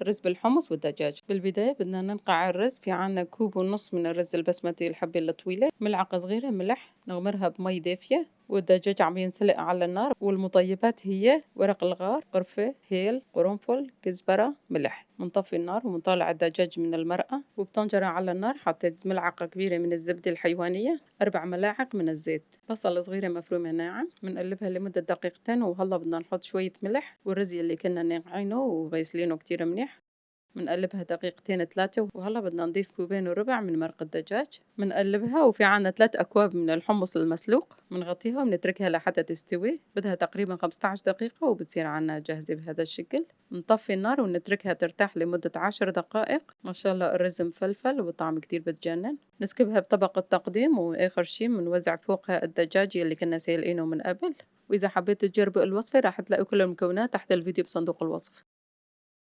رز بالحمص والدجاج. بالبداية بدنا ننقع الرز، في عنا كوب ونص من الرز البسمتي الحبة الطويلة، ملعقة صغيرة ملح نغمرها بمي دافية، والدجاج عم ينسلق على النار. والمطيبات هي ورق الغار، قرفة، هيل، قرنفل، كزبرة، ملح. منطفي النار ومنطلع الدجاج من المرقة، وبطنجرة على النار حطيت ملعقة كبيرة من الزبدة الحيوانية، 4 ملاعق من الزيت، بصلة صغيرة مفرومة ناعم. بنقلبها لمدة دقيقتين، وهلا بدنا نحط شوية ملح والرز اللي كنا ناقعينه وغيسلينه كتير منيح. منقلبها دقيقتين 3، وهلا بدنا نضيف كوبين وربع من مرق الدجاج. منقلبها، وفي عنا 3 أكواب من الحمص المسلوق، منغطيها ومنتركها لحتى تستوي. بدها تقريبا 15 دقيقة وبتصير عنا جاهزة بهذا الشكل. نطفي النار ونتركها ترتاح لمدة 10 دقائق. ما شاء الله الرز مفلفل وطعم كتير بتجنن. نسكبها بطبق التقديم، وآخر شي منوزع فوقها الدجاج اللي كنا سيلقينه من قبل. وإذا حبيتوا تجربوا الوصفة راح تلاقوا كل المكونات تحت الفيديو بصندوق الوصف.